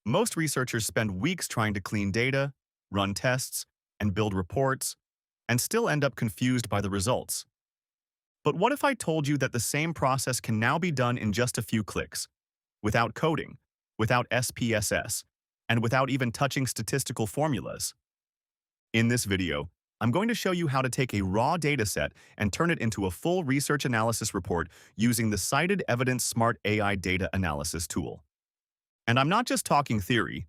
Most researchers spend weeks trying to clean data, run tests, and build reports, and still end up confused by the results. But what if I told you that the same process can now be done in just a few clicks, without coding, without SPSS, and without even touching statistical formulas? In this video, I'm going to show you how to take a raw dataset and turn it into a full research analysis report using the CitedEvidence Smart AI Data Analysis tool. And I'm not just talking theory.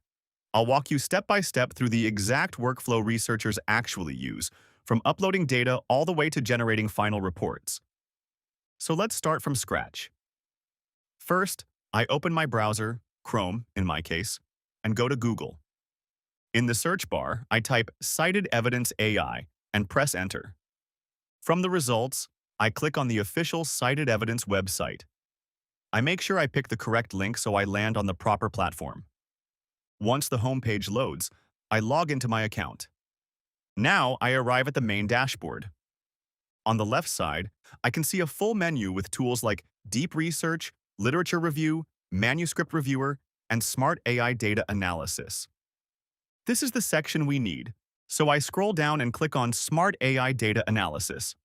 I'll walk you step by step through the exact workflow researchers actually use, from uploading data all the way to generating final reports. So let's start from scratch. First, I open my browser, Chrome in my case, and go to Google. In the search bar, I type CitedEvidence AI and press Enter. From the results, I click on the official CitedEvidence website. I make sure I pick the correct link so I land on the proper platform. Once the homepage loads, I log into my account. Now I arrive at the main dashboard. On the left side, I can see a full menu with tools like Deep Research, Literature Review, Manuscript Reviewer, and Smart AI Data Analysis. This is the section we need, so I scroll down and click on Smart AI Data Analysis.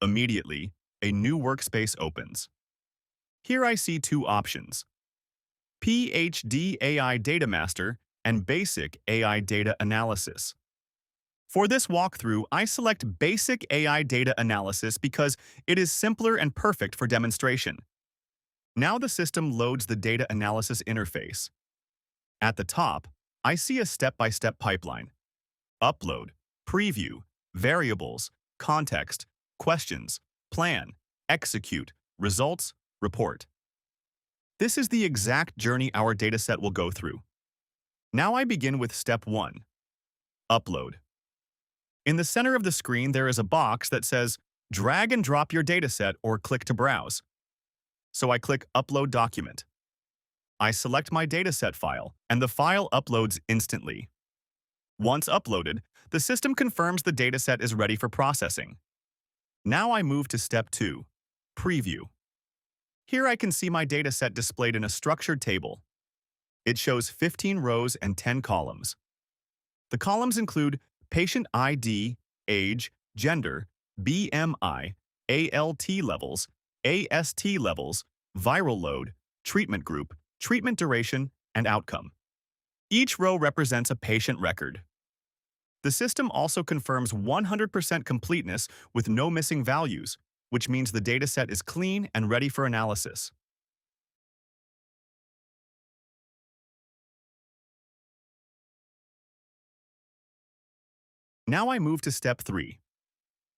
Immediately, a new workspace opens. Here I see two options: PhD AI Data Master and Basic AI Data Analysis. For this walkthrough, I select Basic AI Data Analysis because it is simpler and perfect for demonstration. Now the system loads the data analysis interface. At the top, I see a step-by-step pipeline: upload, preview, variables, context, questions, plan, execute, results, report. This is the exact journey our dataset will go through. Now I begin with step 1, upload. In the center of the screen, there is a box that says drag and drop your dataset or click to browse. So I click Upload Document. I select my dataset file, and the file uploads instantly. Once uploaded, the system confirms the dataset is ready for processing. Now I move to step 2, preview. Here I can see my dataset displayed in a structured table. It shows 15 rows and 10 columns. The columns include patient ID, age, gender, BMI, ALT levels, AST levels, viral load, treatment group, treatment duration, and outcome. Each row represents a patient record. The system also confirms 100% completeness with no missing values, which means the dataset is clean and ready for analysis. Now I move to step 3,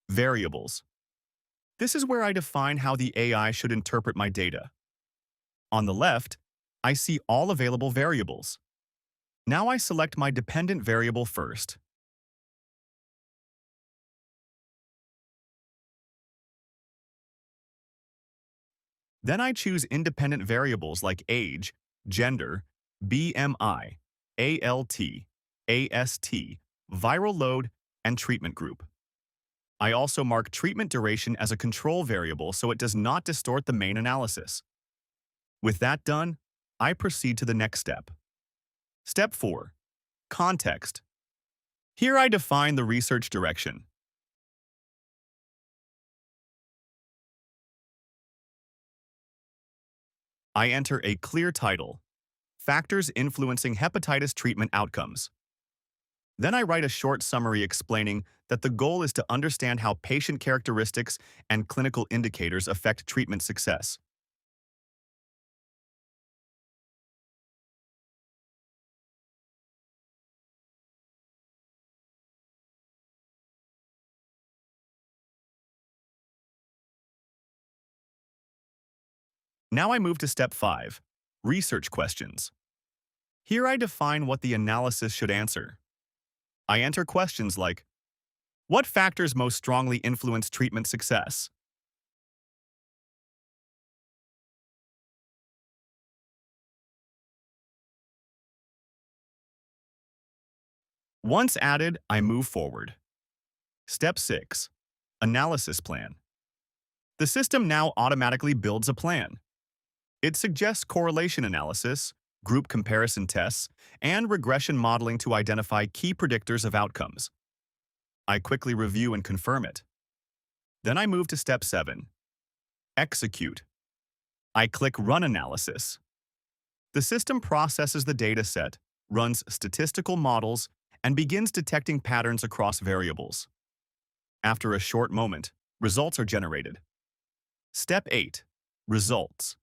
variables. This is where I define how the AI should interpret my data. On the left, I see all available variables. Now I select my dependent variable first. Then I choose independent variables like age, gender, BMI, ALT, AST, viral load, and treatment group. I also mark treatment duration as a control variable so it does not distort the main analysis. With that done, I proceed to the next step. Step 4, context. Here I define the research direction. I enter a clear title: Factors Influencing Hepatitis Treatment Outcomes. Then I write a short summary explaining that the goal is to understand how patient characteristics and clinical indicators affect treatment success. Now I move to step 5, research questions. Here I define what the analysis should answer. I enter questions like, what factors most strongly influence treatment success? Once added, I move forward. Step 6, analysis plan. The system now automatically builds a plan. It suggests correlation analysis, group comparison tests, and regression modeling to identify key predictors of outcomes. I quickly review and confirm it. Then I move to step 7, execute. I click Run Analysis. The system processes the dataset, runs statistical models, and begins detecting patterns across variables. After a short moment, results are generated. Step 8, Results.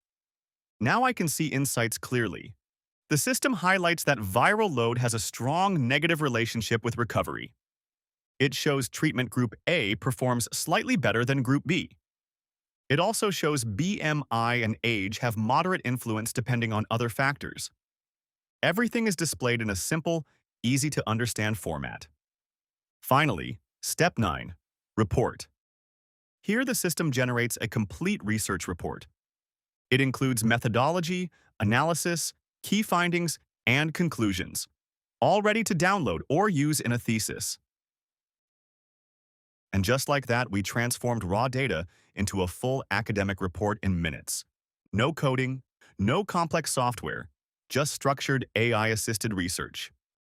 Now I can see insights clearly. The system highlights that viral load has a strong negative relationship with recovery. It shows treatment group A performs slightly better than group B. It also shows BMI and age have moderate influence depending on other factors. Everything is displayed in a simple, easy-to-understand format. Finally, Step 9, Report. Here the system generates a complete research report. It includes methodology, analysis, key findings, and conclusions, all ready to download or use in a thesis. And just like that, we transformed raw data into a full academic report in minutes. No coding, no complex software, just structured AI-assisted research.